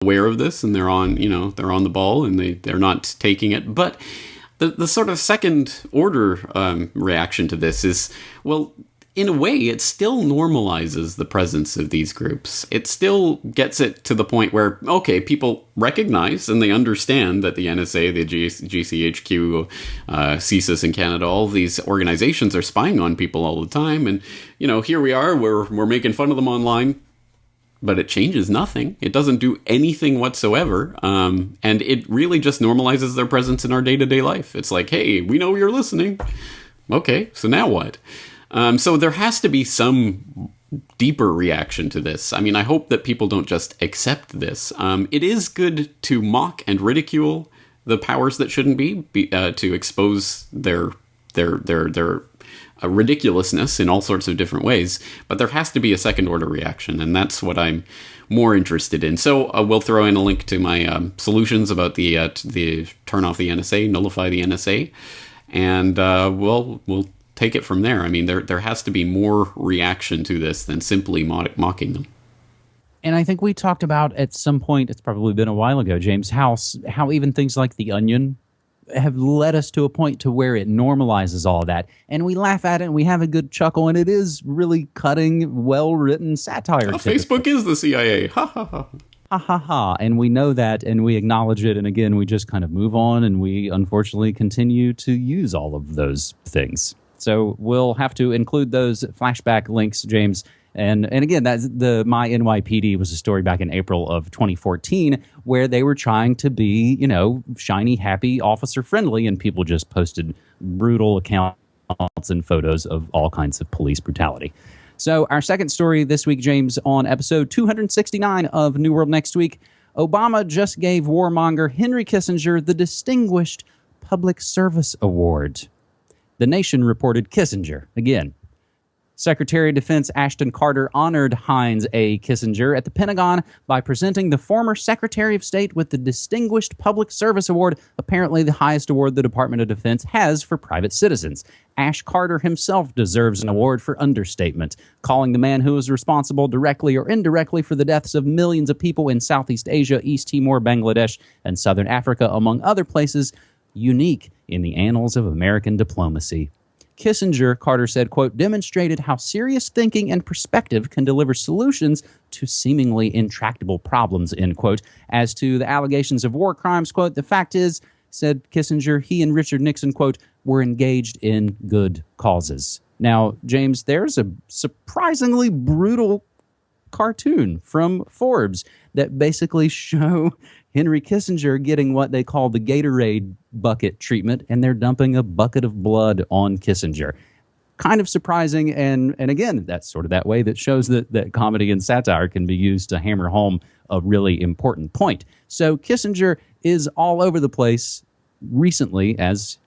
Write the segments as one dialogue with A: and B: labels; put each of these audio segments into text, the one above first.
A: aware of this and they're on, they're on the ball and they're not taking it. But the sort of second order reaction to this is, well, in a way, it still normalizes the presence of these groups. It still gets it to the point where, okay, people recognize and they understand that the NSA, the GCHQ, CSIS in Canada, all of these organizations are spying on people all the time. And, here we are, we're making fun of them online. But it changes nothing. It doesn't do anything whatsoever. And it really just normalizes their presence in our day-to-day life. It's like, hey, we know you're listening. Okay, so now what? So there has to be some deeper reaction to this. I mean, I hope that people don't just accept this. It is good to mock and ridicule the powers that shouldn't be to expose their ridiculousness in all sorts of different ways, but there has to be a second order reaction, and that's what I'm more interested in. So we'll throw in a link to my solutions about the turn off the NSA, nullify the NSA, and we'll take it from there. I mean, there has to be more reaction to this than simply mocking them.
B: And I think we talked about at some point, it's probably been a while ago, James, how even things like The Onion have led us to a point to where it normalizes all of that. And we laugh at it and we have a good chuckle, and it is really cutting, well-written satire.
A: Facebook is the CIA. Ha ha ha.
B: Ha ha ha. And we know that and we acknowledge it. And again, we just kind of move on and we unfortunately continue to use all of those things. So we'll have to include those flashback links, James. And again, that's My NYPD was a story back in April of 2014 where they were trying to be, shiny, happy, officer friendly, and people just posted brutal accounts and photos of all kinds of police brutality. So our second story this week, James, on episode 269 of New World Next Week, Obama just gave warmonger Henry Kissinger the Distinguished Public Service Award. The Nation reported Kissinger, again. Secretary of Defense Ashton Carter honored Heinz A. Kissinger at the Pentagon by presenting the former Secretary of State with the Distinguished Public Service Award, apparently the highest award the Department of Defense has for private citizens. Ash Carter himself deserves an award for understatement, calling the man who was responsible directly or indirectly for the deaths of millions of people in Southeast Asia, East Timor, Bangladesh, and Southern Africa, among other places, unique in the annals of American diplomacy. Kissinger, Carter said, quote, demonstrated how serious thinking and perspective can deliver solutions to seemingly intractable problems, end quote. As to the allegations of war crimes, quote, the fact is, said Kissinger, he and Richard Nixon, quote, were engaged in good causes. Now, James, there's a surprisingly brutal cartoon from Forbes that basically show Henry Kissinger getting what they call the Gatorade bucket treatment, and they're dumping a bucket of blood on Kissinger. Kind of surprising, and again, that's sort of that way that shows that comedy and satire can be used to hammer home a really important point. So Kissinger is all over the place recently, as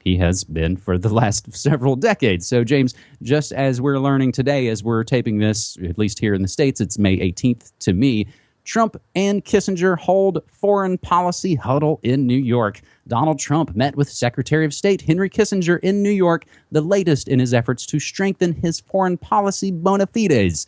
B: he has been for the last several decades. So, James, just as we're learning today, as we're taping this, at least here in the States, it's May 18th to me, Trump and Kissinger hold foreign policy huddle in New York. Donald Trump met with Secretary of State Henry Kissinger in New York, the latest in his efforts to strengthen his foreign policy bona fides.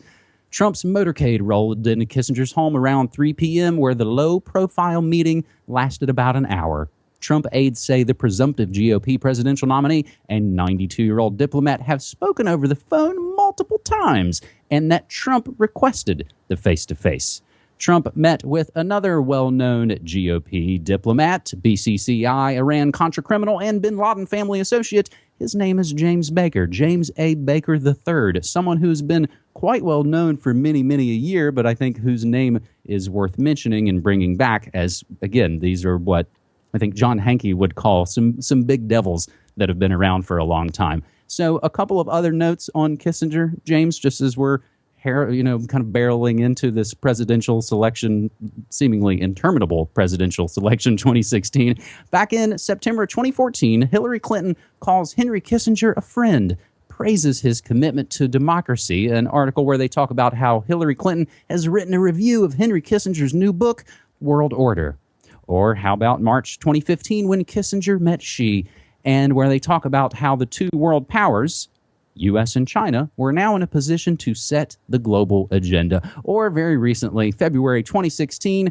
B: Trump's motorcade rolled into Kissinger's home around 3 p.m., where the low-profile meeting lasted about an hour. Trump aides say the presumptive GOP presidential nominee and 92-year-old diplomat have spoken over the phone multiple times, and that Trump requested the face-to-face. Trump met with another well-known GOP diplomat, BCCI, Iran-Contra criminal, and bin Laden family associate. His name is James Baker, James A. Baker III, someone who's been quite well known for many, many a year, but I think whose name is worth mentioning and bringing back as, again, these are what I think John Hankey would call some big devils that have been around for a long time. So a couple of other notes on Kissinger, James, just as we're kind of barreling into this presidential selection, seemingly interminable presidential selection 2016. Back in September 2014, Hillary Clinton calls Henry Kissinger a friend, praises his commitment to democracy, an article where they talk about how Hillary Clinton has written a review of Henry Kissinger's new book, World Order. Or how about March 2015 when Kissinger met Xi, and where they talk about how the two world powers, U.S. and China, were now in a position to set the global agenda. Or very recently, February 2016,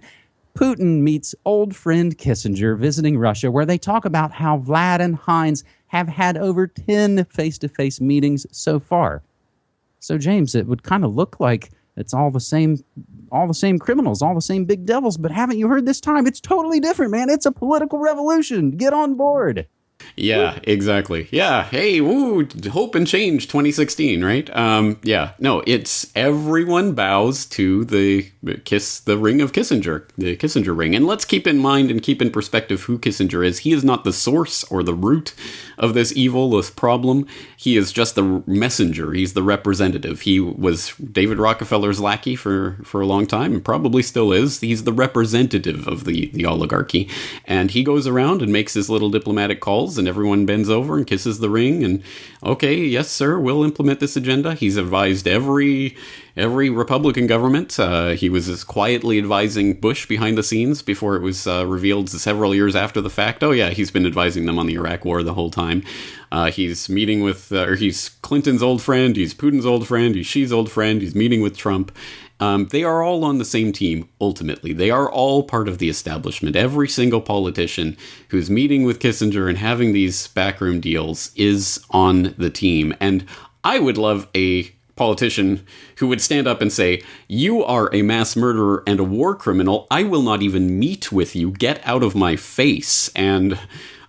B: Putin meets old friend Kissinger visiting Russia, where they talk about how Vlad and Heinz have had over 10 face-to-face meetings so far. So, James, it would kind of look like it's all the same criminals, all the same big devils. But haven't you heard this time? It's totally different, man. It's a political revolution. Get on board.
A: Yeah, exactly. Yeah. Hey, woo, hope and change 2016, right? Yeah. No, it's everyone bows to the ring of Kissinger, the Kissinger ring. And let's keep in mind and keep in perspective who Kissinger is. He is not the source or the root of this evil, this problem. He is just the messenger. He's the representative. He was David Rockefeller's lackey for a long time and probably still is. He's the representative of the oligarchy. And he goes around and makes his little diplomatic calls, and everyone bends over and kisses the ring and, okay, yes, sir, we'll implement this agenda. He's advised every Republican government. He was quietly advising Bush behind the scenes before it was revealed several years after the fact. Oh, yeah, he's been advising them on the Iraq War the whole time. He's meeting with, he's Clinton's old friend, he's Putin's old friend, he's Xi's old friend, he's meeting with Trump. They are all on the same team, ultimately. They are all part of the establishment. Every single politician who's meeting with Kissinger and having these backroom deals is on the team. And I would love a politician who would stand up and say, you are a mass murderer and a war criminal. I will not even meet with you. Get out of my face. And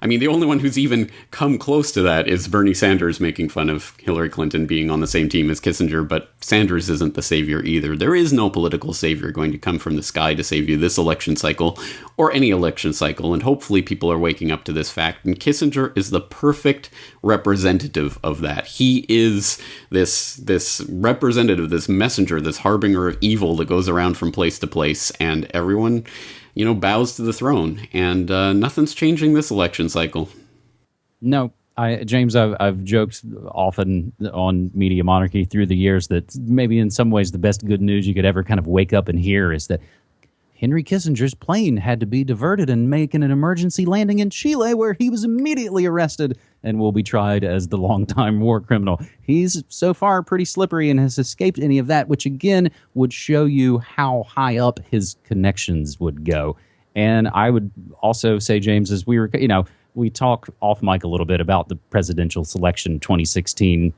A: I mean, the only one who's even come close to that is Bernie Sanders making fun of Hillary Clinton being on the same team as Kissinger, but Sanders isn't the savior either. There is no political savior going to come from the sky to save you this election cycle or any election cycle, and hopefully people are waking up to this fact, and Kissinger is the perfect representative of that. He is this representative, this messenger, this harbinger of evil that goes around from place to place, and everyone bows to the throne, and nothing's changing this election cycle.
B: No, James, I've joked often on Media Monarchy through the years that maybe in some ways the best good news you could ever kind of wake up and hear is that Henry Kissinger's plane had to be diverted and make an emergency landing in Chile, where he was immediately arrested and will be tried as the longtime war criminal. He's so far pretty slippery and has escaped any of that, which again would show you how high up his connections would go. And I would also say, James, as we were, we talk off mic a little bit about the presidential selection 2016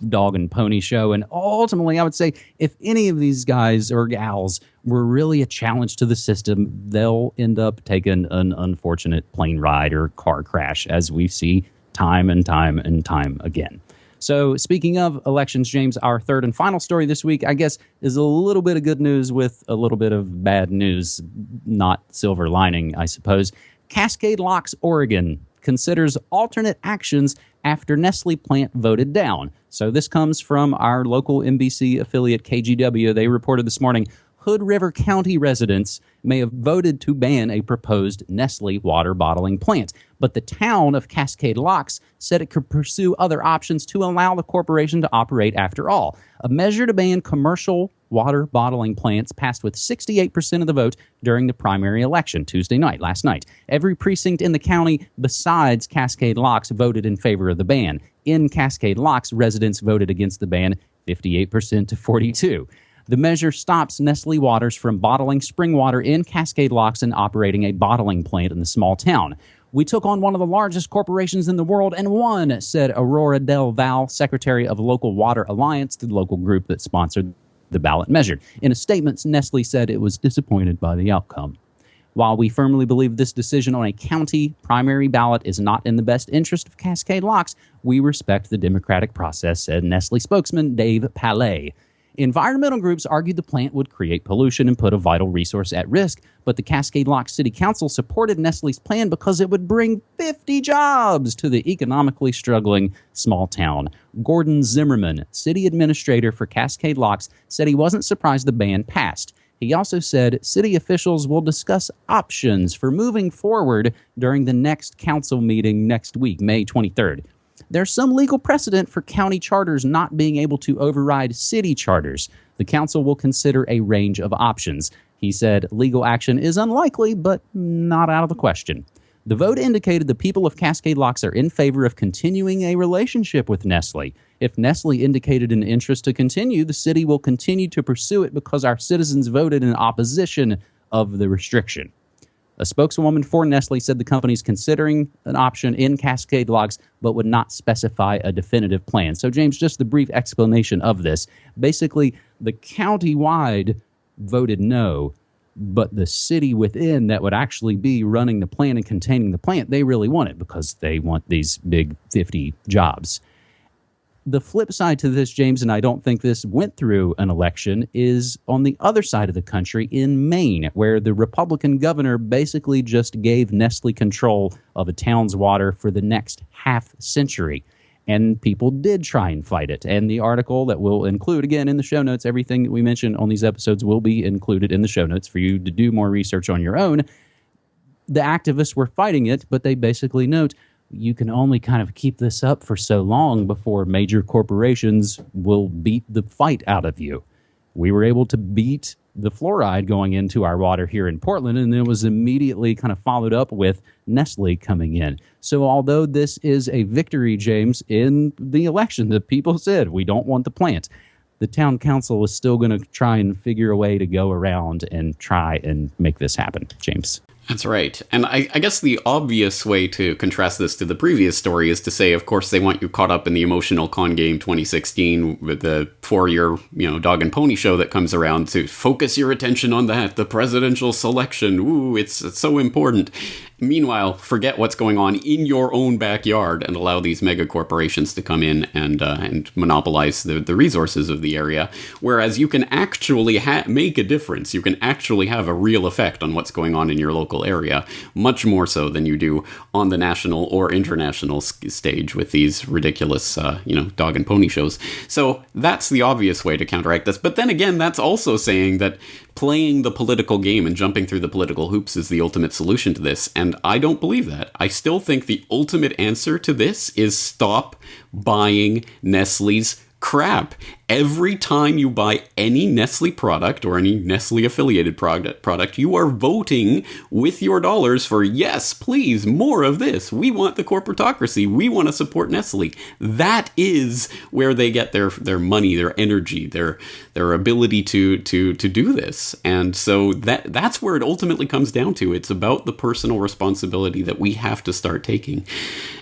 B: dog and pony show. And ultimately, I would say if any of these guys or gals were really a challenge to the system, they'll end up taking an unfortunate plane ride or car crash, as we see time and time and time again. So speaking of elections, James, our third and final story this week, I guess, is a little bit of good news with a little bit of bad news, not silver lining, I suppose. Cascade Locks, Oregon, considers alternate actions after Nestle plant voted down. So this comes from our local NBC affiliate KGW. They reported this morning, Hood River County residents may have voted to ban a proposed Nestle water bottling plant, but the town of Cascade Locks said it could pursue other options to allow the corporation to operate after all. A measure to ban commercial water bottling plants passed with 68% of the vote during the primary election Tuesday night, last night. Every precinct in the county besides Cascade Locks voted in favor of the ban. In Cascade Locks, residents voted against the ban 58% to 42%. The measure stops Nestle Waters from bottling spring water in Cascade Locks and operating a bottling plant in the small town. We took on one of the largest corporations in the world and won, said Aurora Del Val, secretary of Local Water Alliance, the local group that sponsored the ballot measure. In a statement, Nestle said it was disappointed by the outcome. While we firmly believe this decision on a county primary ballot is not in the best interest of Cascade Locks, we respect the democratic process, said Nestle spokesman Dave Palais. Environmental groups argued the plant would create pollution and put a vital resource at risk, but the Cascade Locks City Council supported Nestle's plan because it would bring 50 jobs to the economically struggling small town. Gordon Zimmerman, city administrator for Cascade Locks, said he wasn't surprised the ban passed. He also said city officials will discuss options for moving forward during the next council meeting next week, May 23rd. There's some legal precedent for county charters not being able to override city charters. The council will consider a range of options. He said legal action is unlikely, but not out of the question. The vote indicated the people of Cascade Locks are in favor of continuing a relationship with Nestle. If Nestle indicated an interest to continue, the city will continue to pursue it because our citizens voted in opposition of the restriction. A spokeswoman for Nestle said the company is considering an option in Cascade Locks, but would not specify a definitive plan. So, James, just the brief explanation of this. Basically, the county-wide voted no, but the city within that would actually be running the plant and containing the plant, they really want it because they want these big 50 jobs. The flip side to this, James, and I don't think this went through an election, is on the other side of the country in Maine, where the Republican governor basically just gave Nestle control of a town's water for the next half century. And people did try and fight it. And the article that we'll include, again, in the show notes, everything that we mention on these episodes will be included in the show notes for you to do more research on your own. The activists were fighting it, but they basically note, you can only kind of keep this up for so long before major corporations will beat the fight out of you. We were able to beat the fluoride going into our water here in Portland, and it was immediately kind of followed up with Nestle coming in. So although this is a victory, James, in the election, the people said, we don't want the plant, the town council is still going to try and figure a way to go around and try and make this happen, James.
A: That's right. And I guess the obvious way to contrast this to the previous story is to say, of course, they want you caught up in the emotional con game 2016 with the 4-year, dog and pony show that comes around to focus your attention on that, the presidential selection. Ooh, it's so important. Meanwhile, forget what's going on in your own backyard and allow these mega corporations to come in and monopolize the resources of the area. Whereas you can actually make a difference. You can actually have a real effect on what's going on in your local area, much more so than you do on the national or international stage with these ridiculous, dog and pony shows. So that's the obvious way to counteract this. But then again, that's also saying that playing the political game and jumping through the political hoops is the ultimate solution to this. And I don't believe that. I still think the ultimate answer to this is stop buying Nestle's crap. Every time you buy any Nestle product or any Nestle affiliated product, you are voting with your dollars for, yes, please, more of this. We want the corporatocracy. We want to support Nestle. That is where they get their money, their energy, their ability to do this. And so that's where it ultimately comes down to. It's about the personal responsibility that we have to start taking.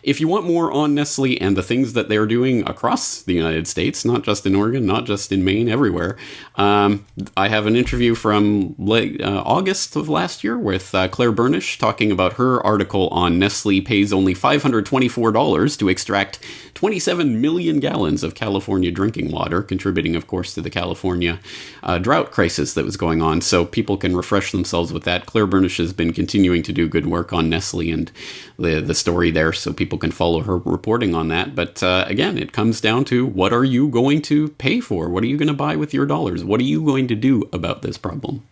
A: If you want more on Nestle and the things that they're doing across the United States, not just in Oregon, not just in Maine, everywhere. I have an interview from August of last year with Claire Burnish talking about her article on Nestle pays only $524 to extract 27 million gallons of California drinking water, contributing, of course, to the California drought crisis that was going on. So people can refresh themselves with that. Claire Burnish has been continuing to do good work on Nestle and the story there, so people can follow her reporting on that. But again, it comes down to, what are you going to pay for? What are you going to buy with your dollars? What are you going to do about this problem?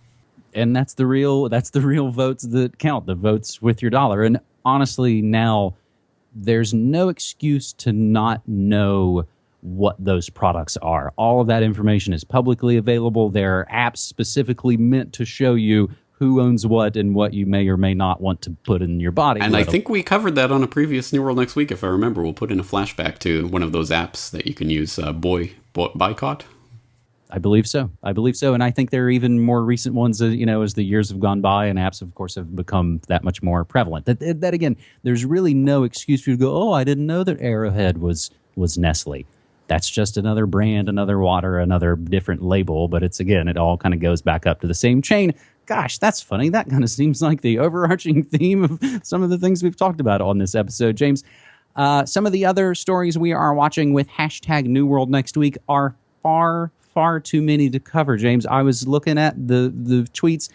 B: And that's the real votes that count, the votes with your dollar. And honestly, now there's no excuse to not know what those products are. All of that information is publicly available. There are apps specifically meant to show you who owns what and what you may or may not want to put in your body.
A: And I think we covered that on a previous New World Next Week, if I remember. We'll put in a flashback to one of those apps that you can use, Boycott.
B: I believe so. And I think there are even more recent ones, as the years have gone by and apps, of course, have become that much more prevalent. That again, there's really no excuse for you to go, oh, I didn't know that Arrowhead was Nestle. That's just another brand, another water, another different label. But it all kind of goes back up to the same chain. Gosh, that's funny. That kind of seems like the overarching theme of some of the things we've talked about on this episode, James. Some of the other stories we are watching with hashtag New World Next Week are far too many to cover, James. I was looking at the tweets.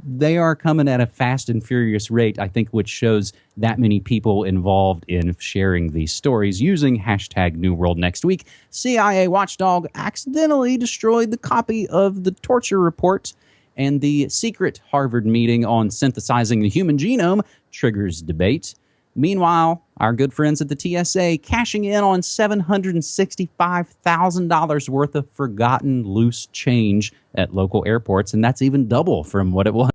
B: They are coming at a fast and furious rate, I think, which shows that many people involved in sharing these stories using hashtag New World Next Week. CIA watchdog accidentally destroyed the copy of the torture report, and the secret Harvard meeting on synthesizing the human genome triggers debate. Meanwhile, our good friends at the TSA cashing in on $765,000 worth of forgotten loose change at local airports, and that's even double from what it was